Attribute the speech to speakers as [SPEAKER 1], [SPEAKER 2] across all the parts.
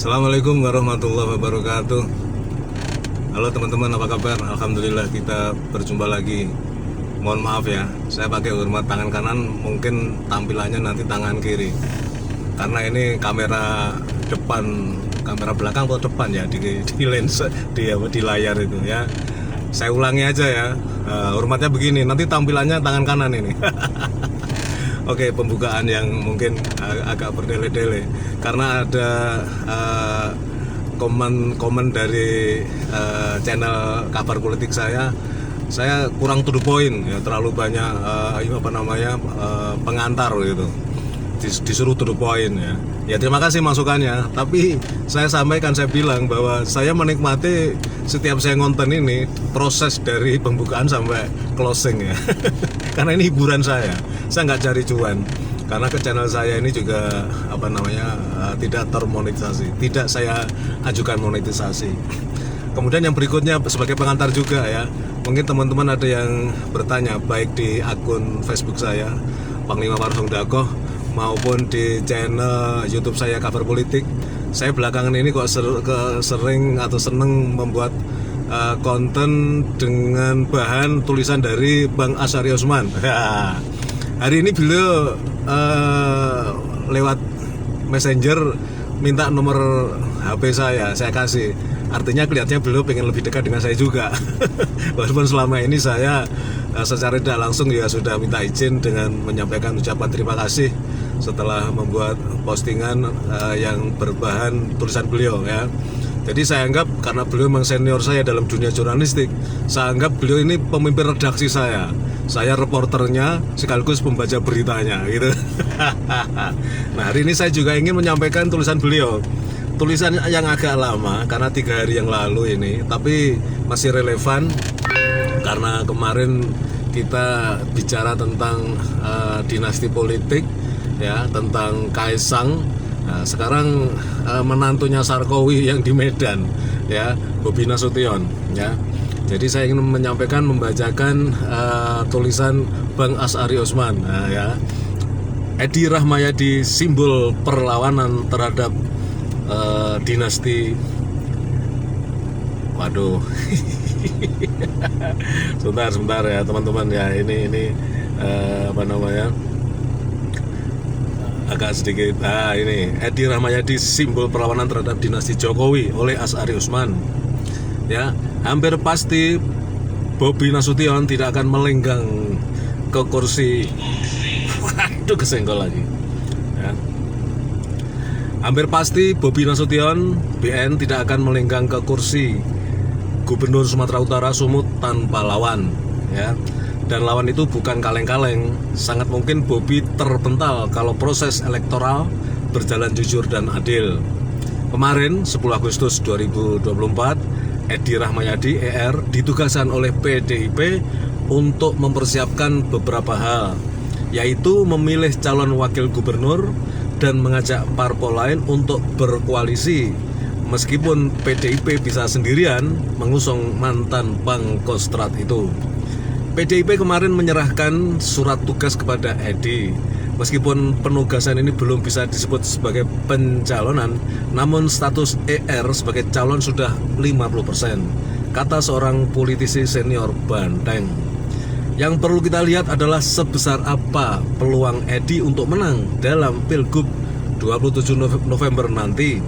[SPEAKER 1] Assalamualaikum warahmatullahi wabarakatuh. Halo teman-teman, apa kabar? Alhamdulillah kita berjumpa lagi. Mohon maaf ya, saya pakai hormat tangan kanan, mungkin tampilannya nanti tangan kiri. Karena ini kamera depan, kamera belakang atau depan ya di lens di layar itu ya. Saya ulangi aja ya. Hormatnya begini, nanti tampilannya tangan kanan ini. Oke, pembukaan yang mungkin agak berdele-dele karena ada komen dari channel kabar politik saya kurang to the point ya, terlalu banyak pengantar gitu, disuruh to the point ya terima kasih masukannya, tapi saya bilang bahwa saya menikmati setiap saya ngonten ini proses dari pembukaan sampai closing ya. Karena ini hiburan saya nggak cari cuan, karena ke channel saya ini juga tidak termonetisasi, tidak saya ajukan monetisasi. Kemudian yang berikutnya sebagai pengantar juga ya, mungkin teman-teman ada yang bertanya baik di akun Facebook saya Panglima Parusung Dakoh maupun di channel YouTube saya Kabar Politik. Saya belakangan ini kok sering atau seneng membuat konten dengan bahan tulisan dari Bang Asyari Osman. Hari ini beliau lewat messenger minta nomor HP saya kasih. Artinya kelihatannya beliau pengen lebih dekat dengan saya juga. Walaupun selama ini saya secara tidak langsung ya sudah minta izin dengan menyampaikan ucapan terima kasih setelah membuat postingan yang berbahan tulisan beliau ya. Jadi saya anggap karena beliau memang senior saya dalam dunia jurnalistik, saya anggap beliau ini pemimpin redaksi saya reporternya sekaligus pembaca beritanya gitu. Nah, hari ini saya juga ingin menyampaikan tulisan beliau, tulisan yang agak lama karena 3 hari yang lalu ini, tapi masih relevan karena kemarin kita bicara tentang dinasti politik ya, tentang Kaisang. Nah, sekarang menantunya Sarkowi yang di Medan ya, Bobi Nasution ya. Jadi saya ingin membacakan tulisan Bang Asyari Osman ya. Edi Rahmayadi, simbol perlawanan terhadap dinasti. Waduh. sebentar ya teman-teman ya, ini agak sedikit. Ini Edi Rahmayadi, simbol perlawanan terhadap dinasti Jokowi oleh Asyari Osman. Ya, hampir pasti Bobi Nasution tidak akan melenggang ke kursi. Waduh, kesenggol lagi. Ya. Hampir pasti Bobi Nasution BN tidak akan melenggang ke kursi Gubernur Sumatera Utara Sumut tanpa lawan. Ya. Dan lawan itu bukan kaleng-kaleng. Sangat mungkin Bobi terpental kalau proses elektoral berjalan jujur dan adil. Kemarin 10 Agustus 2024, Edi Rahmayadi ER ditugaskan oleh PDIP untuk mempersiapkan beberapa hal, yaitu memilih calon wakil gubernur dan mengajak parpol lain untuk berkoalisi. Meskipun PDIP bisa sendirian mengusung mantan Pangkostrat itu. PDIP kemarin menyerahkan surat tugas kepada Edi. Meskipun penugasan ini belum bisa disebut sebagai pencalonan, namun status ER sebagai calon sudah 50%, kata seorang politisi senior Banteng. Yang perlu kita lihat adalah sebesar apa peluang Edi untuk menang dalam Pilgub 27 November nanti.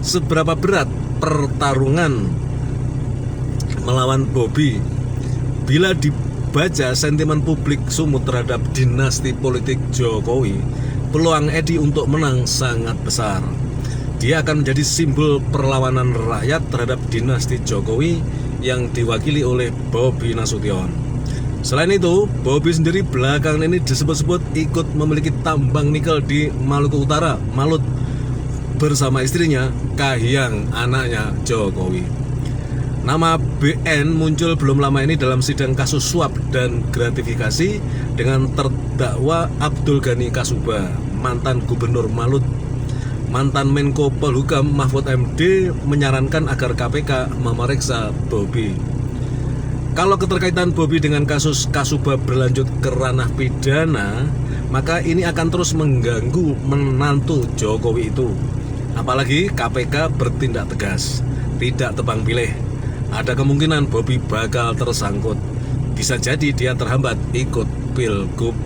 [SPEAKER 1] Seberapa berat pertarungan melawan Bobi. Bila dibaca sentimen publik sumut terhadap dinasti politik Jokowi, peluang Edi untuk menang sangat besar. Dia akan menjadi simbol perlawanan rakyat terhadap dinasti Jokowi yang diwakili oleh Bobi Nasution. Selain itu, Bobi sendiri belakangan ini disebut-sebut ikut memiliki tambang nikel di Maluku Utara, Malut, bersama istrinya Kahiyang, anaknya Jokowi. Nama BN muncul belum lama ini dalam sidang kasus suap dan gratifikasi dengan terdakwa Abdul Ghani Kasuba, mantan gubernur Malut. Mantan Menko Polhukam Mahfud MD menyarankan agar KPK memeriksa Bobi. Kalau keterkaitan Bobi dengan kasus Kasuba berlanjut ke ranah pidana, maka ini akan terus mengganggu menantu Jokowi itu. Apalagi KPK bertindak tegas, tidak tebang pilih. Ada kemungkinan Bobi bakal tersangkut. Bisa jadi dia terhambat ikut pilgub.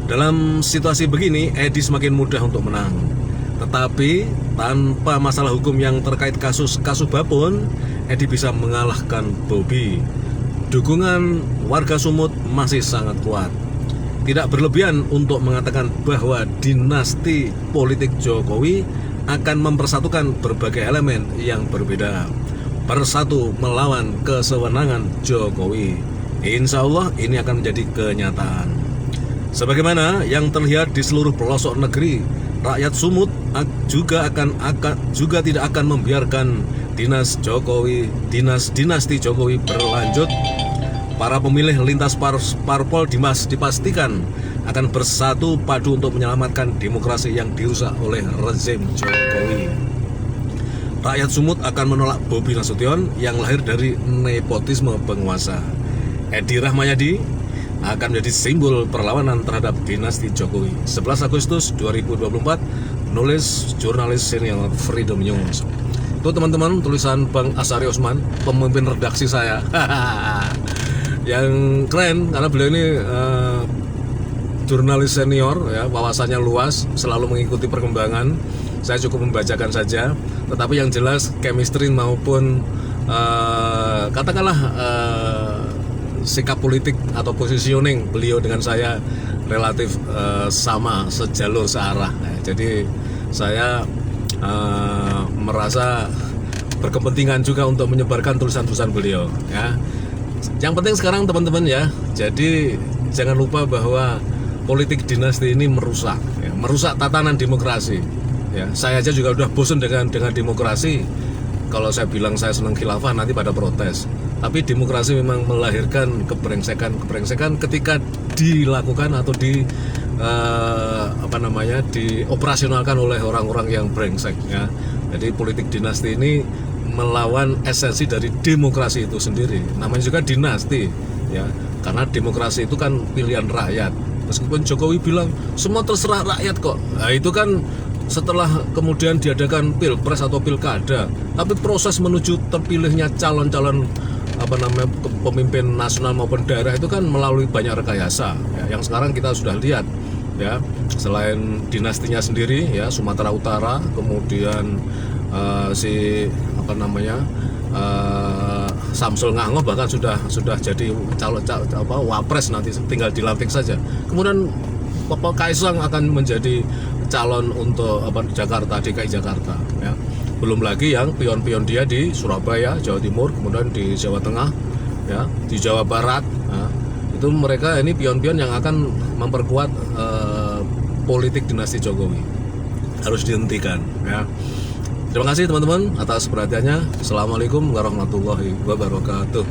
[SPEAKER 1] Dalam situasi begini, Edi semakin mudah untuk menang. Tetapi tanpa masalah hukum yang terkait kasus Kasubah, Edi bisa mengalahkan Bobi. Dukungan warga Sumut masih sangat kuat. Tidak berlebihan untuk mengatakan bahwa dinasti politik Jokowi akan mempersatukan berbagai elemen yang berbeda, bersatu melawan kesewenangan Jokowi. Insya Allah ini akan menjadi kenyataan. Sebagaimana yang terlihat di seluruh pelosok negeri, rakyat Sumut juga tidak akan membiarkan dinasti Jokowi berlanjut. Para pemilih lintas parpol dipastikan akan bersatu padu untuk menyelamatkan demokrasi yang dirusak oleh rezim Jokowi. Rakyat Sumut akan menolak Bobi Nasution yang lahir dari nepotisme penguasa. Edi Rahmayadi akan menjadi simbol perlawanan terhadap dinasti Jokowi. 11 Agustus 2024, penulis jurnalis senior Freedom News. Itu teman-teman tulisan Bang Asari Usman, pemimpin redaksi saya. Yang keren karena beliau ini jurnalis senior ya, wawasannya luas, selalu mengikuti perkembangan. Saya cukup membacakan saja, tetapi yang jelas chemistry maupun katakanlah sikap politik atau positioning beliau dengan saya relatif sama, sejalur, searah. Jadi saya merasa berkepentingan juga untuk menyebarkan tulisan-tulisan beliau ya. Yang penting sekarang teman-teman ya, jadi jangan lupa bahwa politik dinasti ini merusak ya, merusak tatanan demokrasi ya. Saya aja juga udah bosan dengan demokrasi. Kalau saya bilang saya senang khilafah nanti pada protes. Tapi demokrasi memang melahirkan kebrengsekan ketika dilakukan atau dioperasionalkan oleh orang-orang yang brengsek ya. Jadi politik dinasti ini melawan esensi dari demokrasi itu sendiri. Namanya juga dinasti ya, karena demokrasi itu kan pilihan rakyat. Meskipun Jokowi bilang semua terserah rakyat kok. Nah, itu kan setelah kemudian diadakan pilpres atau pilkada, tapi proses menuju terpilihnya calon-calon pemimpin nasional maupun daerah itu kan melalui banyak rekayasa ya, yang sekarang kita sudah lihat ya. Selain dinastinya sendiri ya, Sumatera Utara, kemudian Samsul Ngahnoh bahkan sudah jadi calon wapres, nanti tinggal dilantik saja. Kemudian Kaisang akan menjadi calon untuk Jakarta, DKI Jakarta ya. Belum lagi yang pion-pion dia di Surabaya, Jawa Timur, kemudian di Jawa Tengah ya, di Jawa Barat ya. Itu mereka ini pion-pion yang akan memperkuat politik dinasti Jokowi. Harus dihentikan ya. Terima kasih teman-teman atas perhatiannya. Assalamualaikum warahmatullahi wabarakatuh.